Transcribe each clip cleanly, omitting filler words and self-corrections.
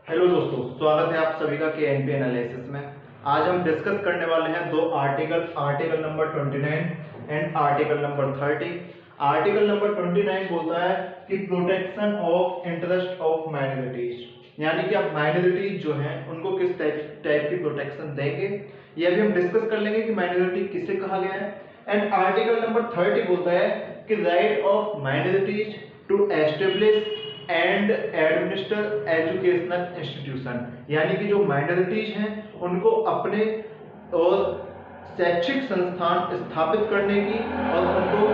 Hello दोस्तों, स्वागत है आप सभी का KNP एनालिसिस में। आज हम डिस्कस करने वाले हैं दो article number 29 and article number 30। Article number 29 बोलता है कि protection of interest of minorities, यानी कि आप माइनॉरिटीज जो हैं उनको किस टाइप की प्रोटेक्शन देंगे, यह भी हम डिस्कस कर लेंगे कि माइनॉरिटी किसे कहा गया है। एंड आर्टिकल नंबर 30 बोलता है कि right of minorities to establish and administer educational institution, यानी कि जो माइनॉरिटीज हैं उनको अपने और शैक्षिक संस्थान स्थापित करने की और उनको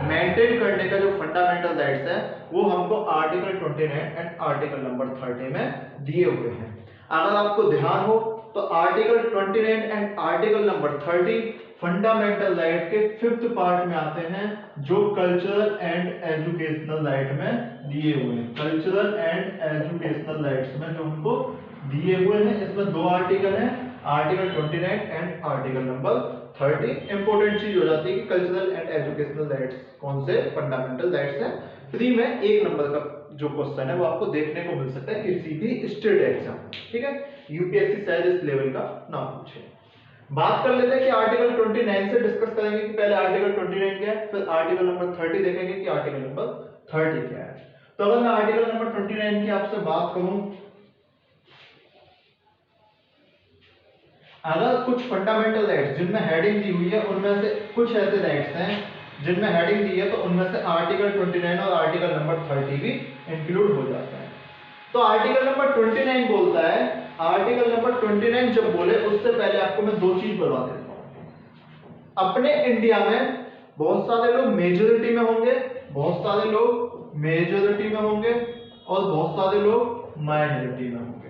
मेंटेन करने का जो फंडामेंटल राइट्स है वो हमको आर्टिकल 29 एंड आर्टिकल नंबर 30 में दिए हुए हैं। अगर आपको ध्यान हो तो article 29 and article number 30 fundamental right के 5th पार्ट में आते हैं, जो कल्चरल एंड एजुकेशनल राइट में दिए हुए हैं। कल्चरल एंड एजुकेशनल राइट्स में जो हमको दिए हुए हैं, इसमें दो आर्टिकल हैं, article 29 and article number 30। Important चीज हो जाती है कि कल्चरल एंड एजुकेशनल राइट्स कौन से फंडामेंटल राइट्स हैं। फ्री में 1 नंबर का जो क्वेश्चन है वो आपको देखने को मिल सकता है किसी भी स्टेट एग्जाम, ठीक है। यूपीएससी शायद इस लेवल का ना पूछे। बात कर लेते हैं कि आर्टिकल 29 से डिस्कस करेंगे कि पहले आर्टिकल 29 क्या है, फिर आर्टिकल नंबर 30 देखेंगे कि आर्टिकल नंबर 30 क्या है। तो अगर मैं आर्टिकल नंबर 29 की आपसे बात करूं, अगर कुछ फंडामेंटल राइट्स जिनमें हेडिंग दी हुई है उनमें से कुछ ऐसे राइट्स हैं जिनमें हेडिंग दी है, तो उनमें से आर्टिकल 29 और आर्टिकल नंबर 30 भी इंक्लूड हो जाता है। तो आर्टिकल नंबर 29 बोलता है, आर्टिकल नंबर 29 जब बोले उससे पहले आपको मैं दो चीज बता देता हूं। अपने इंडिया में बहुत सारे लोग मेजोरिटी में होंगे, बहुत सारे लोग मेजोरिटी में होंगे और बहुत सारे लोग माइनॉरिटी में होंगे।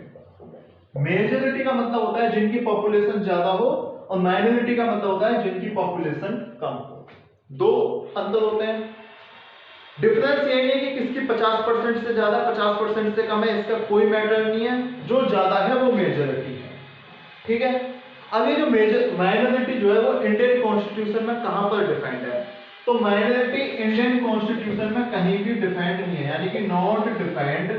मेजोरिटी का मतलब होता है जिनकी पॉपुलेशन ज्यादा हो और माइनॉरिटी का मतलब होता है जिनकी पॉपुलेशन कम हो। दो अंतर होते हैं। डिफरेंस ये नहीं है कि किसकी 50% से ज्यादा 50% से कम है, इसका कोई मैटर नहीं है। जो ज्यादा है वो मेजोरिटी है, ठीक है। अब ये जो माइनॉरिटी जो है वो इंडियन कॉन्स्टिट्यूशन में कहां पर डिफाइंड है, तो माइनॉरिटी इंडियन कॉन्स्टिट्यूशन में कहीं भी डिफाइंड नहीं है, यानी कि not defined.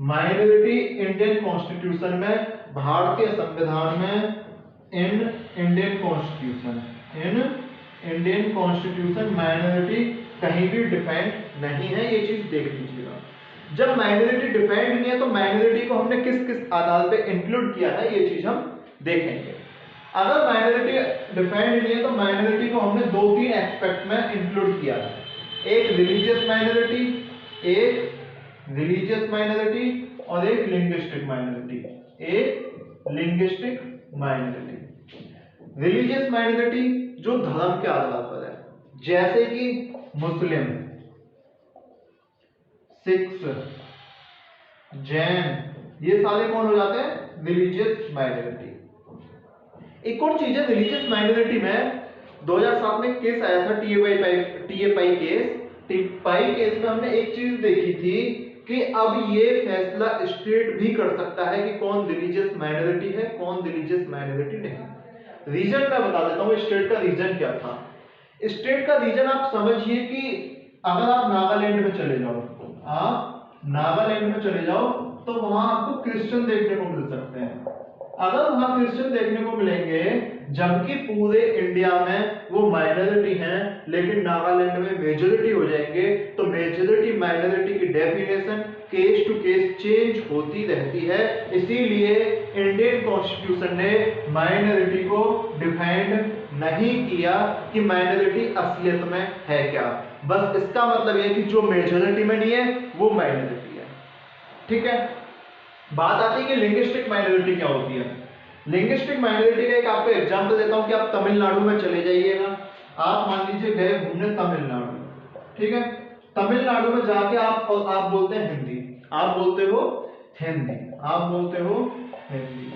Minority Indian constitution में, भारतीय संविधान में, इन इंडियन कॉन्स्टिट्यूशन माइनॉरिटी कहीं भी डिफाइंड नहीं है। ये चीज देख लीजिएगा। जब माइनॉरिटी डिफाइंड नहीं है तो माइनॉरिटी को हमने किस किस आधार पे इंक्लूड किया है, ये चीज हम देखेंगे। अगर माइनॉरिटी डिफाइंड नहीं है तो माइनॉरिटी को हमने 2-3 एस्पेक्ट में इंक्लूड किया है। एक रिलीजियस माइनॉरिटी और एक लिंग्विस्टिक माइनॉरिटी। रिलीजियस माइनॉरिटी जो धर्म के आधार पर है, जैसे कि मुस्लिम, सिख्स, जैन, ये सारे कौन हो जाते हैं, रिलीजियस माइनॉरिटी। एक और चीज है रिलीजियस माइनॉरिटी में, 2007 में केस आया था टीएपाई केस में हमने एक चीज देखी थी कि अब ये फैसला स्टेट भी कर सकता है कि कौन रिलीजियस माइनॉरिटी है, कौन रिलीजियस माइनॉरिटी नहीं। रीजन मैं बता देता हूं स्टेट का रीजन क्या था। स्टेट का रीजन आप समझिए कि अगर आप नागालैंड में चले जाओ तो वहां आपको क्रिश्चियन देखने को मिल सकते हैं। अगर वहां क्रिश्चियन देखने को मिलेंगे जबकि पूरे इंडिया में वो माइनॉरिटी हैं, लेकिन नागालैंड में मेजॉरिटी हो जाएंगे, तो मेजॉरिटी माइनॉरिटी की definition case to case change होती रहती है। इसीलिए इंडियन कॉन्स्टिट्यूशन ने माइनॉरिटी को डिफाइंड नहीं किया कि माइनॉरिटी असलियत में है क्या। बस इसका मतलब यह कि जो मेजॉरिटी में नहीं है वो माइनॉरिटी है, ठीक है। बात आती है कि लिंग्विस्टिक माइनॉरिटी क्या होती है। लिंग्विस्टिक माइनॉरिटी का एक आपको एग्जांपल देता हूं कि आप तमिलनाडु में चले जाइएगा। आप मान लीजिए गए घूमने तमिलनाडु, ठीक है। तमिलनाडु में जाके आप बोलते हैं हिंदी, आप बोलते हो हिंदी।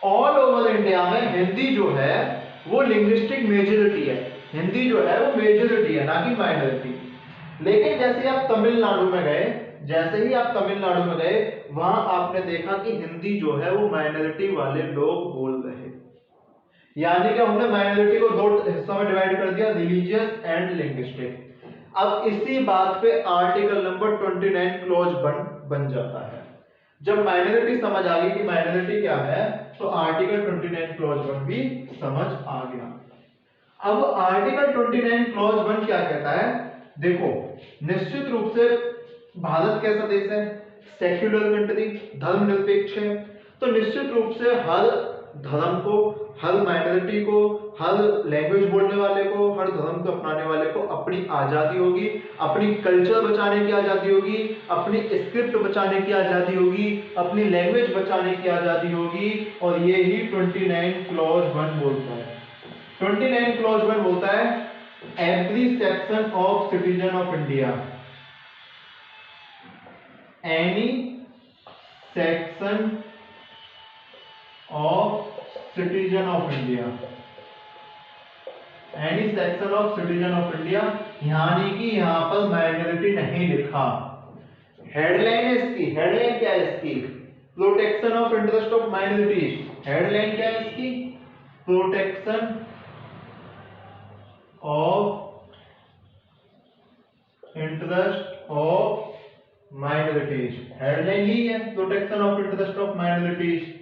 ऑल ओवर इंडिया में हिंदी जो है वो लिंग्विस्टिक मेजॉरिटी है, हिंदी जो है वो मेजॉरिटी है, ना कि माइनॉरिटी। लेकिन जैसे ही आप तमिलनाडु में गए वहां आपने देखा कि हिंदी जो है वो माइनॉरिटी वाले लोग बोल रहे हैं, यानी कि हमने माइनॉरिटी को दो हिस्सों में डिवाइड कर दिया, रिलीजियस एंड लिंग्विस्टिक। अब इसी बात पे आर्टिकल नंबर 29 क्लॉज बन जाता है। जब माइनॉरिटी समझ आ गई कि माइनॉरिटी क्या है, तो आर्टिकल 29 क्लॉज 1 भी समझ आ गया। अब आर्टिकल 29 क्लॉज 1 क्या कहता है? देखो, निश्चित रूप से भारत कैसा देश है? सेक्युलर कंट्री, धर्मनिरपेक्ष है। तो निश्चित रूप से हर धर्म को, हर माइनॉरिटी को, हर लैंग्वेज बोलने वाले को, हर धर्म को अपनाने वाले को अपनी आजादी होगी, अपनी कल्चर बचाने की आजादी होगी, अपनी स्क्रिप्ट बचाने की आजादी होगी, अपनी लैंग्वेज बचाने की आजादी होगी। और ये ही 29 क्लॉज 1 बोलता है। 29 क्लॉज 1 बोलता है every section of citizen of India, any section of citizen of India, any section of citizen of India, यानी कि यहां पर माइनॉरिटी नहीं लिखा। हेडलाइन है इसकी, हेडलाइन क्या है इसकी? Protection of interest of minorities. Headline क्या है इसकी? Protection of interest of minorities. Headline ही है, protection of interest of minorities.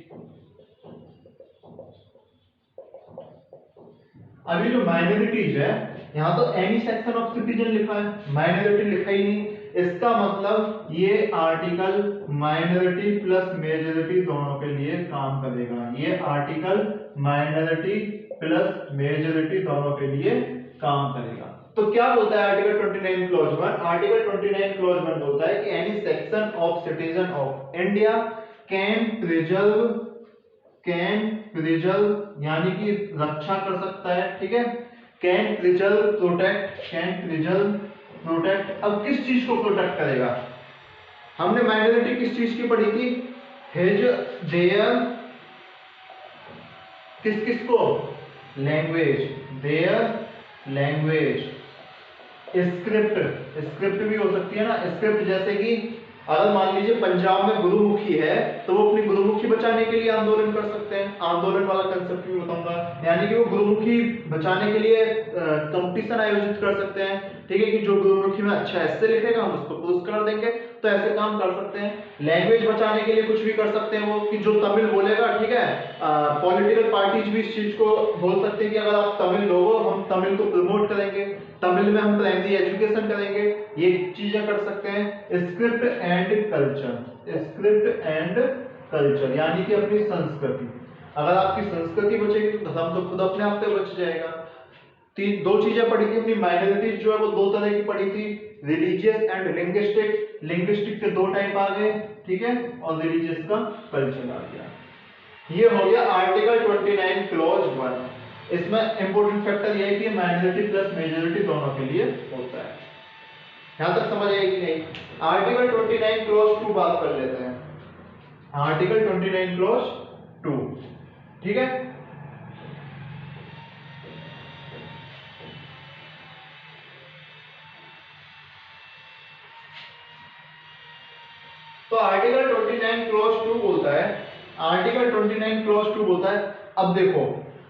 अभी जो माइनॉरिटीज है, यहां तो एनी सेक्शन ऑफ सिटीजन लिखा है, माइनॉरिटी लिखा ही नहीं। इसका मतलब ये आर्टिकल माइनॉरिटी प्लस मेजॉरिटी दोनों के लिए काम करेगा। ये आर्टिकल माइनॉरिटी प्लस मेजॉरिटी दोनों के लिए काम करेगा। तो क्या बोलता है आर्टिकल 29 क्लॉज 1? आर्टिकल 29 क्लॉज 1 बोलता है कि any section of citizen of India can preserve यानी कि रक्षा कर सकता है, ठीक है। Can preserve protect. अब किस चीज को प्रोटेक्ट करेगा? हमने माइनॉरिटी किस चीज की पढ़ी थी? हिज देयर, किस को? Language, their language. स्क्रिप्ट भी हो सकती है ना, स्क्रिप्ट जैसे कि अगर मान लीजिए पंजाब में गुरुमुखी है तो वो अपनी गुरुमुखी बचाने के लिए आंदोलन कर सकते हैं। आंदोलन वाला कंसेप्ट भी बताऊंगा, यानी कि वो गुरुमुखी बचाने के लिए कंपटीशन आयोजित कर सकते हैं, ठीक है, कि जो गुरुमुखी में अच्छा ऐसे लिखेगा हम उसको पुरस्कार देंगे। तो ऐसे काम कर सकते हैं। लैंग्वेज बचाने के लिए कुछ भी कर सकते हैं वो, कि जो तमिल बोलेगा, ठीक है, पॉलिटिकल पार्टीज भी इस चीज को बोल सकते हैं कि अगर आप तमिल लोग हो, हम तमिल को प्रमोट करेंगे, तमिल में हम प्राइमरी एजुकेशन करेंगे। ये चीजें कर सकते हैं। स्क्रिप्ट एंड कल्चर यानी कि अपनी संस्कृति। अगर आपकी संस्कृति बचेगी तो धर्म तो खुद अपने आप पे बच जाएगा। दो चीजें पढ़ी थी अपनी माइनॉरिटीज जो है वो दो तरह की पढ़ी थी, रिलीजियस एंड लिंग्विस्टिक। लिंग्विस्टिक के दो टाइप आ गए, ठीक है, और रिलीजियस का कल्चर आ गया। ये हो गया आर्टिकल 29 क्लॉज 1। इसमें इंपॉर्टेंट फैक्टर ये है कि माइनॉरिटी प्लस मेजॉरिटी दोनों के लिए होता है। यहां तक समझ आएगी कि नहीं? आर्टिकल 29 क्लॉज 2 बात कर लेते हैं। आर्टिकल 29 क्लॉज 2, ठीक है। तो आर्टिकल 29 क्लॉज 2 बोलता है, आर्टिकल 29 क्लॉज 2 बोलता है, अब देखो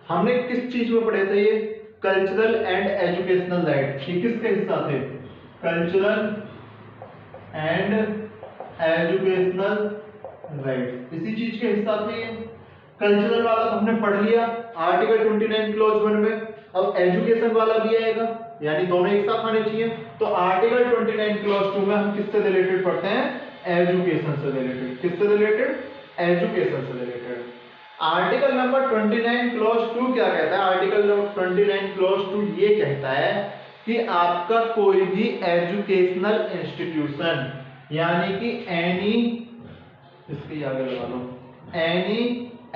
हमने किस चीज में पढ़े थे? ये कल्चरल एंड एजुकेशनल राइट। ये किसके हिस्सा थे? कल्चरल एंड एजुकेशनल राइट, इसी चीज के हिस्सा थे ये। कल्चरल वाला तो हमने पढ़ लिया आर्टिकल 29 क्लॉज 1 में। अब एजुकेशन वाला भी आएगा, यानी दोनों एक साथ आने चाहिए। तो आर्टिकल 29 क्लॉज 2 में हम किससे रिलेटेड पढ़ते हैं? एजुकेशन से रिलेटेड। किससे रिलेटेड? एजुकेशन से रिलेटेड। आर्टिकल नंबर 29 क्लॉज 2 क्या कहता है? आर्टिकल नंबर 29 क्लॉज 2 ये कहता है कि आपका कोई भी एजुकेशनल इंस्टीट्यूशन, यानी कि एनी, इसके आगे लगा लो, एनी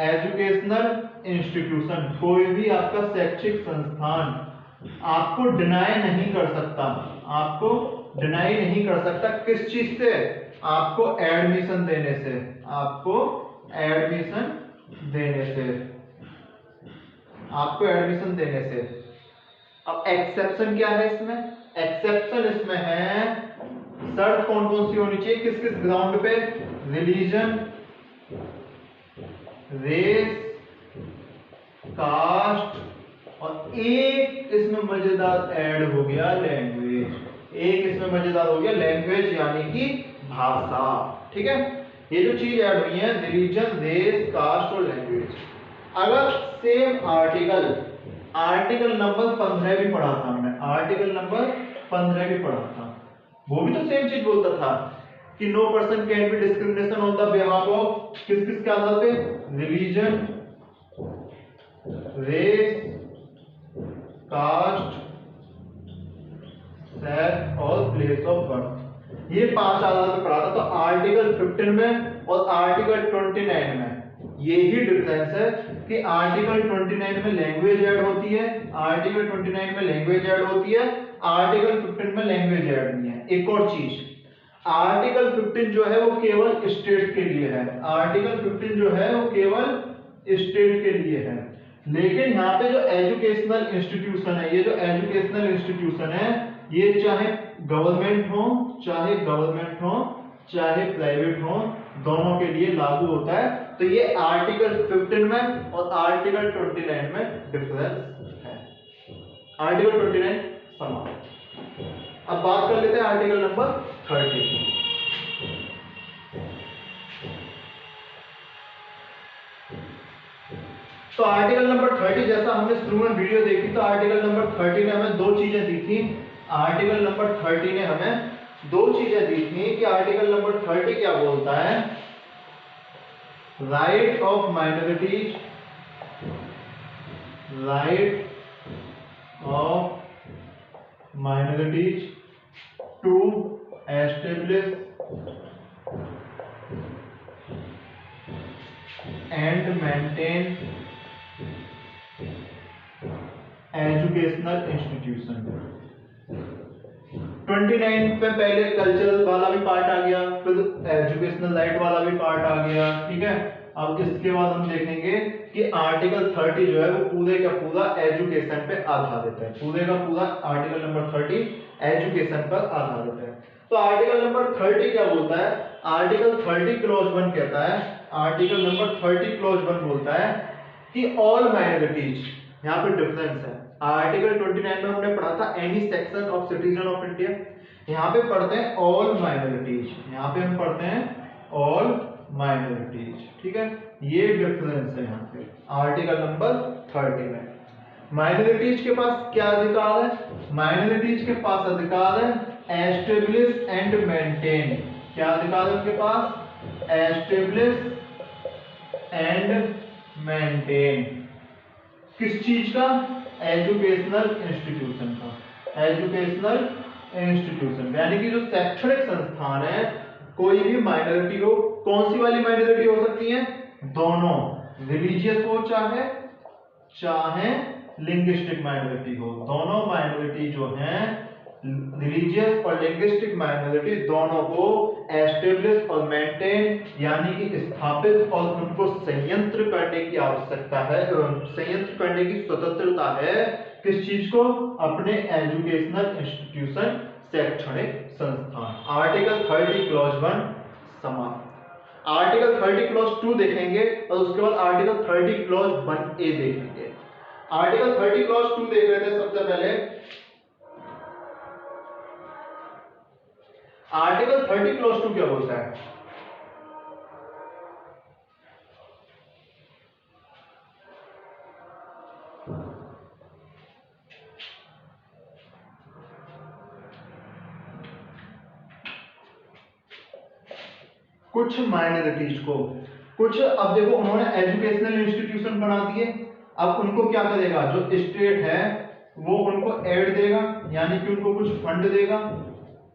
एजुकेशनल इंस्टीट्यूशन, कोई भी आपका शैक्षिक संस्थान आपको डिनाई नहीं कर सकता। आपको डिनाई नहीं कर सकता किस चीज से? आपको एडमिशन देने से। आपको एडमिशन देने से। आपको एडमिशन देने से। अब एक्सेप्शन क्या है इसमें? एक्सेप्शन इसमें है, शर्त कौन कौन सी होनी चाहिए, किस किस ग्राउंड पे? रिलीजन, रेस, कास्ट, और एक इसमें मजेदार ऐड हो गया लैंग्वेज। एक इसमें मजेदार हो गया लैंग्वेज यानी कि भाषा, ठीक है। ये जो चीज ऐड हुई है रिलीजन, रेस, कास्ट और लैंग्वेज। अगर सेम आर्टिकल नंबर 15 भी पढ़ा था हमने, आर्टिकल नंबर 15 भी पढ़ा था, वो भी तो सेम चीज बोलता था कि no person can be discrimination on the behalf of किस किस के आधार पे, रिलीजन, रेस, कास्ट, सेक्स और प्लेस ऑफ बर्थ। ये 5 आधार पे पढ़ा था। तो आर्टिकल 15 में और आर्टिकल 29 में यही डिफरेंस है कि आर्टिकल 29 में लैंग्वेज ऐड होती है, आर्टिकल 29 में लैंग्वेज ऐड होती है, आर्टिकल 15 में लैंग्वेज ऐड नहीं है। एक और चीज, आर्टिकल 15 जो है वो केवल स्टेट के लिए है, आर्टिकल 15 जो है वो केवल स्टेट के लिए है। लेकिन यहाँ पे जो एजुकेशनल इंस्टीट्यूशन है, ये जो एजुकेशनल इंस्टीट्यूशन है, ये चाहे गवर्नमेंट हो चाहे प्राइवेट हो, दोनों के लिए लागू होता है। तो ये आर्टिकल 15 में और आर्टिकल 29 में डिफरेंस है। आर्टिकल 29 समाप्त। अब बात कर लेते हैं आर्टिकल नंबर 30 की। तो आर्टिकल नंबर 30 जैसा हमने शुरू में वीडियो देखी, तो आर्टिकल नंबर 30 ने हमें दो चीजें दी थी। आर्टिकल नंबर 30 ने हमें दो चीजें दी थी कि आर्टिकल नंबर 30 क्या बोलता है, right of minorities, right of minorities to establish and maintain educational institution. 29 पे पहले कल्चरल वाला भी पार्ट आ गया, फिर एजुकेशनल राइट वाला भी पार्ट आ गया, ठीक है। अब इसके बाद हम देखेंगे कि आर्टिकल 30 जो है वो पूरे का पूरा एजुकेशन पे आधारित है, पूरे का पूरा आर्टिकल नंबर 30 एजुकेशन पर आधारित है। तो आर्टिकल नंबर 30 क्या बोलता है, आर्टिकल 30 क्लॉज 1 कहता है, आर्टिकल नंबर 30 क्लॉज 1 बोलता है कि ऑल माइनॉरिटीज, यहाँ पे डिफरेंस है। आर्टिकल 29 में हमने पढ़ा था any section of citizen of India, यहाँ पे पढ़ते हैं ऑल माइनॉरिटीज, यहाँ पे हम पढ़ते हैं ऑल माइनॉरिटीज, ठीक है। ये डिफरेंस है यहाँ पे आर्टिकल नंबर 30 में। माइनॉरिटीज के पास क्या अधिकार है, माइनॉरिटीज के पास अधिकार है एस्टेब्लिश एंड मेंटेन, क्या अधिकार है उनके पास, एस्टेब्लिश एंड मेंटेन, किस चीज का, एजुकेशनल इंस्टीट्यूशन का, एजुकेशनल इंस्टीट्यूशन यानी कि जो शैक्षणिक संस्थान है, कोई भी माइनॉरिटी हो, कौन सी वाली माइनॉरिटी हो सकती है, दोनों, रिलीजियस हो चाहे लिंग्विस्टिक माइनॉरिटी हो, दोनों माइनॉरिटी जो हैं रिलीजियस और लिंग्विस्टिक माइनॉरिटी दोनों को एस्टेब्लिश और मेंटेन यानी कि स्थापित और उनको संयंत्र करने की आवश्यकता है, संयंत्र करने की स्वतंत्रता है, किस चीज को, अपने एजुकेशनल इंस्टीट्यूशन, शैक्षणिक संस्थान। आर्टिकल 30 क्लॉज 1 समाप्त। आर्टिकल 30 क्लॉज 2 देखेंगे और उसके बाद आर्टिकल 30 क्लॉज 1A देखेंगे। आर्टिकल 30 क्लॉज 2 देख रहे थे सबसे पहले। आर्टिकल 30 क्लॉज 2 क्या बोलता है, कुछ माइनॉरिटीज को, कुछ, अब देखो उन्होंने एजुकेशनल इंस्टीट्यूशन बना दिए, अब उनको क्या करेगा, जो स्टेट है वो उनको एड देगा यानी कि उनको कुछ फंड देगा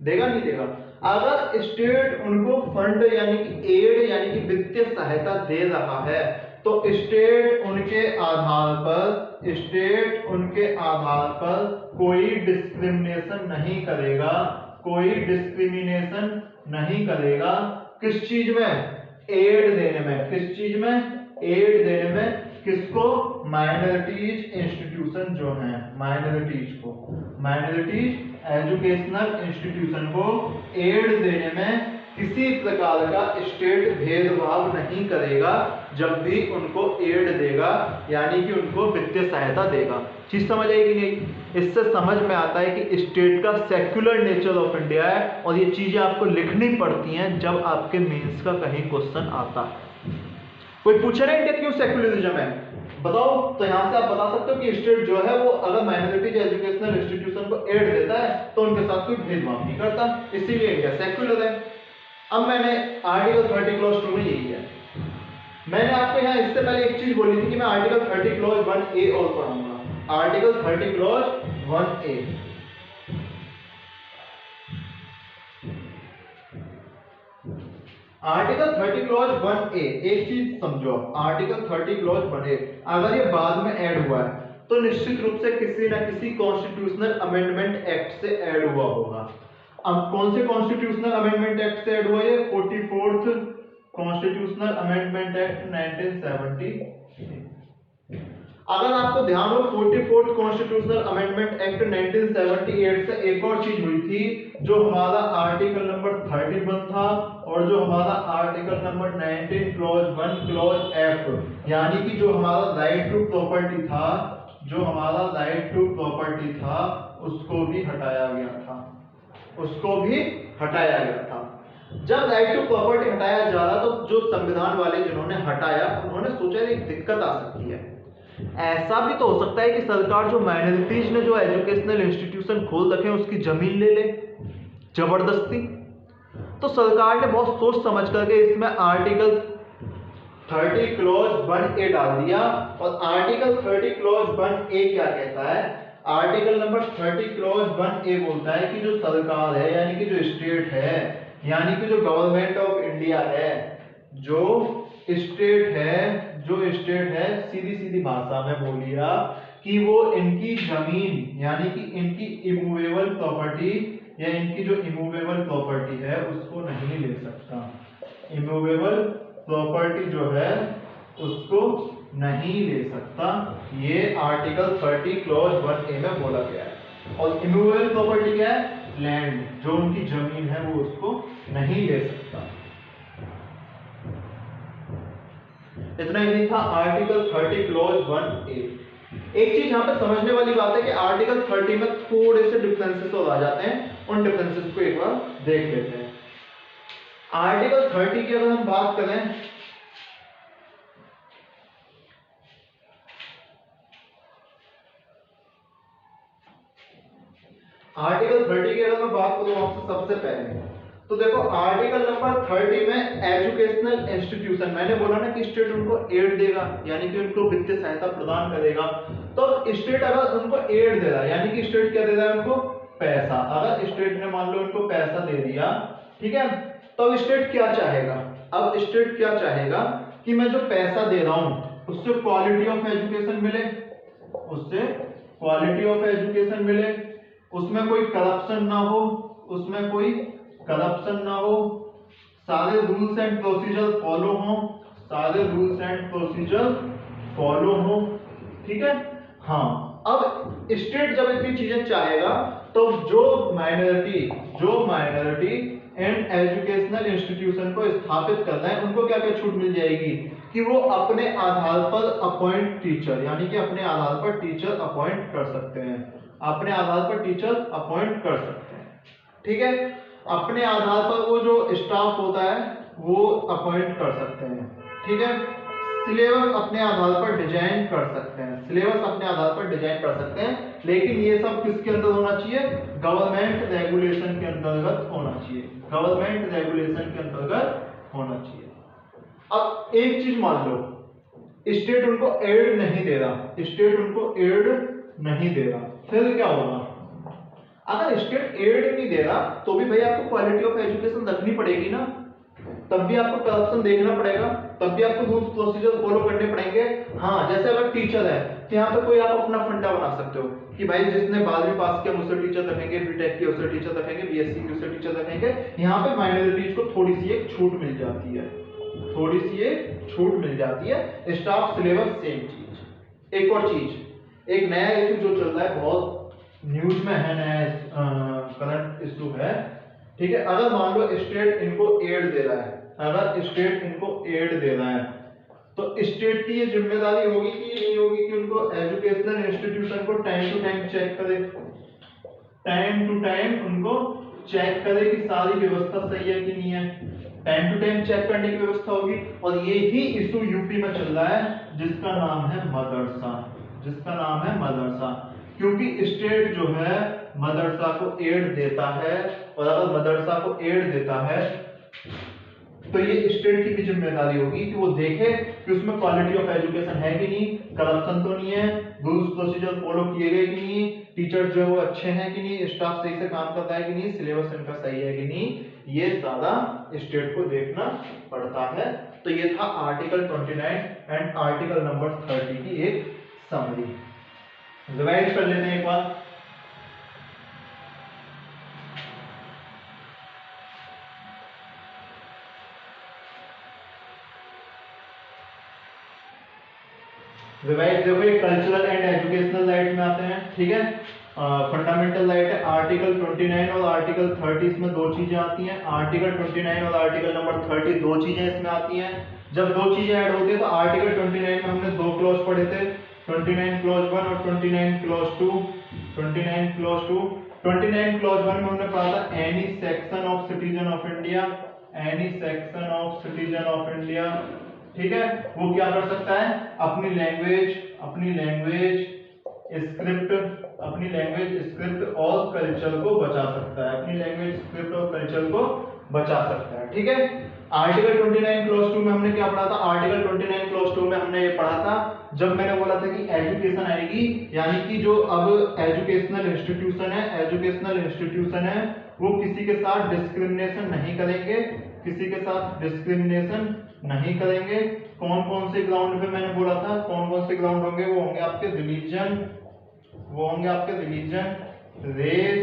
नहीं देगा। अगर स्टेट उनको फंड यानी कि एड यानी कि वित्तीय सहायता दे रहा है तो स्टेट उनके आधार पर कोई डिस्क्रिमिनेशन नहीं करेगा, कोई डिस्क्रिमिनेशन नहीं करेगा। किस चीज में, एड देने में, किस चीज में, एड देने में, किसको, माइनॉरिटीज इंस्टीट्यूशन जो है, माइनॉरिटीज को, माइनॉरिटीज एजुकेशनल इंस्टीट्यूशन को एड देने में किसी प्रकार का स्टेट भेदभाव नहीं करेगा जब भी उनको एड देगा, यानी कि उनको वित्तीय सहायता देगा। चीज समझ आएगी नहीं? इससे समझ में आता है कि स्टेट का सेक्युलर नेचर ऑफ इंडिया है, और ये चीजें आपको लिखनी पड़ती हैं जब आपके मेंस का कहीं क्वेश्चन आता है। कोई पूछे ना इंडिया क्यों सेक्युलरिज्म है, बताओ, तो यहाँ से आप बता सकते हो कि स्टेट जो है वो अगर माइनॉरिटीज एजुकेशनल इंस्टीट्यूशन को एड देता है तो उनके साथ कोई भेदभाव नहीं करता, इसीलिए इंडिया सेक्युलर है। अब मैंने आर्टिकल 30 क्लॉज 2 में यही है। मैंने आपको यहाँ इससे पहले एक चीज बोली थी कि मैं आर्टिकल 30 क्लॉज 1A और पढ़ाऊंगा। Article 30 clause 1A, article 30 clause 1A, एक चीज समझो, आर्टिकल 30 क्लॉज 1A अगर ये बाद में ऐड हुआ है तो निश्चित रूप से किसी ना किसी कॉन्स्टिट्यूशनल अमेंडमेंट एक्ट से ऐड हुआ होगा। अब कौन से कॉन्स्टिट्यूशनल अमेंडमेंट एक्ट से ऐड हुआ है? 44th constitutional amendment act 1970। अगर आपको ध्यान हो 44th कॉन्स्टिट्यूशनल अमेंडमेंट एक्ट 1978 से एक और चीज हुई थी, जो हमारा आर्टिकल नंबर 31 था और जो हमारा article number 19 clause 1 clause F, यानी कि जो हमारा राइट टू प्रॉपर्टी था, जो हमारा राइट टू प्रॉपर्टी था उसको भी हटाया गया था, उसको भी हटाया गया था। जब राइट टू प्रॉपर्टी हटाया जा रहा तो जो संविधान वाले जिन्होंने हटाया उन्होंने सोचा एक दिक्कत आ सकती है। ऐसा भी तो हो सकता है कि सरकार जो माइनॉरिटीज ने जो एजुकेशनल इंस्टीट्यूशन खोल रखे हैं उसकी जमीन ले ले जबरदस्ती। तो सरकार ने बहुत सोच समझ करके इसमें आर्टिकल 30 क्लॉज 1A डाल दिया। और आर्टिकल 30 क्लॉज 1A क्या कहता है? आर्टिकल नंबर 30 क्लॉज 1A बोलता है कि जो सरकार है, यानी कि जो स्टेट है, यानी कि जो गवर्नमेंट ऑफ इंडिया है, जो स्टेट है, सीधी सीधी भाषा में बोलिया कि वो इनकी जमीन, यानी कि इनकी इमूवेबल प्रॉपर्टी या इनकी जो इमूवेबल प्रॉपर्टी है उसको नहीं ले सकता। इमूवेबल प्रॉपर्टी जो है उसको नहीं ले सकता, ये आर्टिकल 30 क्लॉज 1A में बोला गया है। और इमूवेबल प्रॉपर्टी क्या है? लैंड, जो उनकी जमीन है वो उसको नहीं ले सकता। इतना ही था आर्टिकल 30 क्लॉज 1A। एक चीज यहाँ पे समझने वाली बात है कि आर्टिकल 30 में थोड़े से डिफरेंसेस और आ जाते हैं, उन डिफरेंसेस को एक बार देख लेते हैं। आर्टिकल 30 की अगर हम बात करें, आर्टिकल 30 की अगर मैं बात करूं आपसे सबसे पहले, तो देखो आर्टिकल नंबर 30 में एजुकेशनल इंस्टीट्यूशन, मैंने बोला ना कि स्टेट उनको एड देगा, यानी कि उनको वित्तीय सहायता प्रदान करेगा। तो स्टेट अगर उनको एड दे रहा है, यानी कि स्टेट क्या दे रहा है उनको? पैसा। अगर स्टेट ने मान लो उनको पैसा दे दिया, ठीक है, तो अब स्टेट क्या चाहेगा? अब स्टेट क्या चाहेगा कि मैं जो पैसा दे रहा हूं उससे क्वालिटी ऑफ एजुकेशन मिले, उससे क्वालिटी ऑफ एजुकेशन मिले, उसमें कोई करप्शन ना हो, उसमें कोई करप्शन ना हो, सारे रूल्स एंड प्रोसीजर फॉलो हो, सारे रूल्स एंड प्रोसीजर फॉलो हो, ठीक है। हाँ, अब स्टेट जब इतनी चीजें चाहेगा तो जो माइनॉरिटी एंड एजुकेशनल इंस्टीट्यूशन को स्थापित करना है उनको क्या क्या छूट मिल जाएगी कि वो अपने आधार पर अपॉइंट टीचर, यानी कि अपने आधार पर टीचर अपॉइंट कर सकते हैं, अपने आधार पर टीचर अपॉइंट कर सकते हैं, ठीक है। अपने आधार पर वो जो स्टाफ होता है वो अपॉइंट कर सकते हैं, ठीक है। सिलेबस अपने आधार पर डिजाइन कर सकते हैं, सिलेबस अपने आधार पर डिजाइन कर सकते हैं, लेकिन ये सब किसके अंदर होना चाहिए? गवर्नमेंट रेगुलेशन के अंतर्गत होना चाहिए, गवर्नमेंट रेगुलेशन के अंतर्गत होना चाहिए। अब एक चीज मान लो, स्टेट उनको एड नहीं दे रहा, स्टेट उनको एड नहीं दे रहा, फिर क्या होगा? अगर स्टेट एड नहीं दे रहा तो भी भाई आपको क्वालिटी ऑफ एजुकेशन रखनी पड़ेगी ना, तब भी आपको करप्शन देखना पड़ेगा, तब भी आपको रूल्स प्रोसीजर फॉलो करने पड़ेंगे। हाँ, जैसे अगर टीचर है तो यहाँ पे कोई आप अपना फंडा बना सकते हो कि भाई जिसने 12वीं पास किया मुझसे टीचर रखेंगे, बीटेक किया उससे टीचर रखेंगे, बीएससी की उससे टीचर रखेंगे। यहाँ पे माइनॉरिटीज को थोड़ी सी एक छूट मिल जाती है, थोड़ी सी एक छूट मिल जाती है। स्टाफ सिलेबस सेम चीज। एक और चीज, एक नया इशू जो चल रहा है, बहुत न्यूज में है, नया करंट इशू है ठीक है। अगर मान लो स्टेट इनको एड दे रहा है, अगर स्टेट इनको एड दे रहा है, तो स्टेट की ये जिम्मेदारी होगी कि नहीं होगी कि उनको एजुकेशनल इंस्टीट्यूशन को टाइम टू टाइम चेक करे, टाइम टू टाइम उनको चेक करे कि सारी व्यवस्था सही है कि नहीं है, टाइम टू टाइम चेक करने की व्यवस्था होगी। और ये ही इशू यूपी में चल रहा है जिसका नाम है मदरसा, जिसका नाम है मदरसा। क्योंकि स्टेट जो है मदरसा को एड देता है, और अगर मदरसा को एड देता है तो ये स्टेट की भी जिम्मेदारी होगी कि वो देखे कि उसमें क्वालिटी ऑफ एजुकेशन है कि नहीं, करप्शन तो नहीं है, रूल्स प्रोसीजर फॉलो किए गए कि नहीं, टीचर जो है वो अच्छे हैं कि नहीं, स्टाफ सही से काम करता है कि नहीं, सिलेबस इनका सही है कि नहीं, ये ज्यादा स्टेट को देखना पड़ता है। तो ये था आर्टिकल 29 एंड आर्टिकल नंबर 30 की एक समरी। रिवाइज कर लेते हैं एक बार। रिवाइज देखो, ये कल्चरल एंड एजुकेशनल राइट में आते हैं, ठीक है। फंडामेंटल राइट है आर्टिकल 29 और आर्टिकल 30, इसमें दो चीजें आती हैं। आर्टिकल 29 और आर्टिकल नंबर 30 दो चीजें इसमें आती हैं। जब दो चीजें ऐड होती है तो आर्टिकल 29 में हमने दो क्लॉज पढ़े थे, 29 क्लॉज 1 और 29 क्लॉज 2। 29 क्लॉज 2, 29 क्लॉज 1 में हमने पढ़ा था any section of citizen of India, any section of citizen of India, ठीक है, वो क्या कर सकता है, अपनी लैंग्वेज स्क्रिप्ट और कल्चर को बचा सकता है, अपनी लैंग्वेज स्क्रिप्ट और कल्चर को बचा सकता है, ठीक है। आर्टिकल 29 क्लॉज 2 में हमने क्या पढ़ा था, आर्टिकल 29 क्लॉज 2 में हमने ये पढ़ा था, जब मैंने बोला था कि एजुकेशन आएगी, यानी कि जो अब एजुकेशनल इंस्टीट्यूशन है वो किसी के साथ डिस्क्रिमिनेशन नहीं करेंगे, किसी के साथ डिस्क्रिमिनेशन नहीं करेंगे। कौन कौन से ग्राउंड पे मैंने बोला था, कौन कौन से ग्राउंड होंगे, वो होंगे आपके रिलीजन, रेस,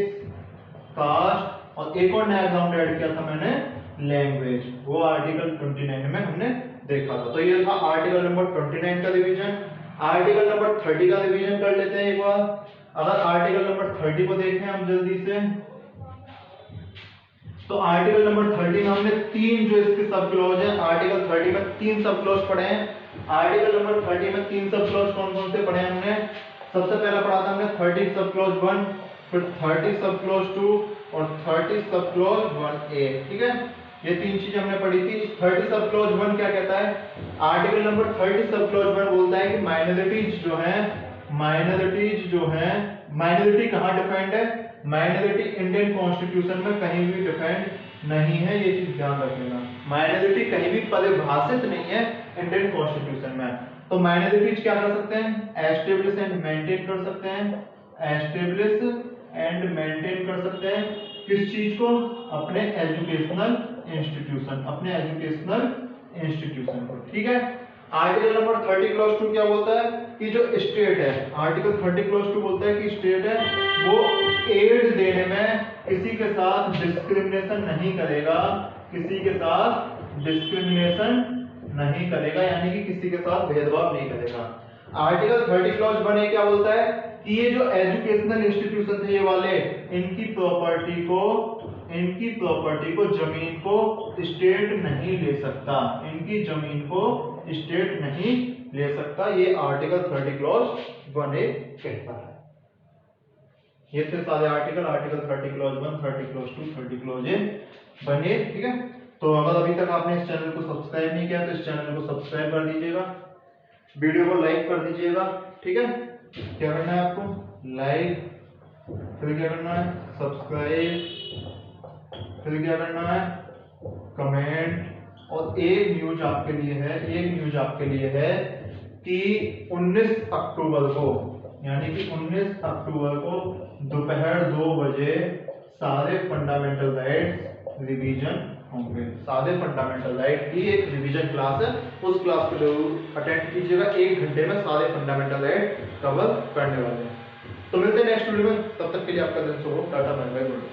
कास्ट, और एक और नया ग्राउंड ऐड किया था मैंने, लैंग्वेज, वो आर्टिकल 29 में हमने देखा था। तो ये था आर्टिकल नंबर 29 का रिवीजन। आर्टिकल नंबर 30 का रिवीजन कर लेते हैं एक बार। अगर आर्टिकल नंबर 30 को देखें हम जल्दी से, तो आर्टिकल नंबर 30 में हमने तीन जो इसके सब क्लॉज है, आर्टिकल 30 में तीन सब क्लॉज पढ़े हैं। आर्टिकल नंबर 30 में तीन सब क्लॉज कौन कौन से पढ़े हैं हमने, सबसे पहला पढ़ा था हमने 30 सब क्लॉज 1, फिर 30 सब क्लॉज 2 और 30 सब क्लॉज 1A, ठीक है, ये तीन चीजें हमने पढ़ी थी। 30 सब क्लॉज 1 क्या कहता है, आर्टिकल नंबर 30 सब क्लॉज 1 बोलता है कि माइनॉरिटीज जो है, माइनॉरिटी कहाँ डिफाइंड है, माइनॉरिटी इंडियन कॉन्स्टिट्यूशन में कहीं भी डिफाइंड नहीं है, ये चीज ध्यान रखना, माइनॉरिटी कहीं भी परिभाषित नहीं है इंडियन कॉन्स्टिट्यूशन में। तो माइनॉरिटीज क्या कर सकते हैं, एस्टेब्लिश एंड मेंटेन कर सकते हैं, एस्टेब्लिश एंड मेंटेन कर सकते हैं, किस चीज को, अपने एजुकेशनल इंस्टीट्यूशन को, ठीक है। आर्टिकल नंबर 30 क्लॉज 2 क्या बोलता है कि जो स्टेट है, आर्टिकल 30 क्लॉज 2 बोलता है कि स्टेट है वो एड देने में किसी के साथ डिस्क्रिमिनेशन नहीं करेगा, किसी के साथ डिस्क्रिमिनेशन नहीं करेगा, यानी कि किसी के साथ भेदभाव नहीं करेगा। आर्टिकल 30 क्लॉज 1 क्या बोलता है कि ये जो एजुकेशनल इंस्टीट्यूशन थे ये वाले, इनकी प्रॉपर्टी को जमीन को स्टेट नहीं ले सकता, इनकी जमीन को स्टेट नहीं ले सकता, ये आर्टिकल 30 क्लॉज 1A कहता है। ये थे सारे article, article 30 clause 1, 30 clause 2, 30 clause 1A, ठीक है। तो अगर अभी तक आपने इस चैनल को सब्सक्राइब नहीं किया तो इस चैनल को सब्सक्राइब कर दीजिएगा, वीडियो को लाइक कर दीजिएगा, ठीक है। क्या करना है आपको, लाइक, फिर क्या करना है, सब्सक्राइब, फिर क्या करना है, कमेंट, और एक न्यूज आपके लिए है कि 19 अक्टूबर को, यानी कि 19 अक्टूबर को दोपहर 2 बजे सारे फंडामेंटल राइट्स रिवीजन होंगे। सारे फंडामेंटल राइट की एक रिवीजन क्लास है, उस क्लास को जरूर अटेंड कीजिएगा। 1 घंटे में सारे फंडामेंटल राइट कवर करने वाले हैं। तो मिलते हैं नेक्स्ट वीडियो में, तब तक के लिए आपका दिन शुभ हो, tata bye bye, good night.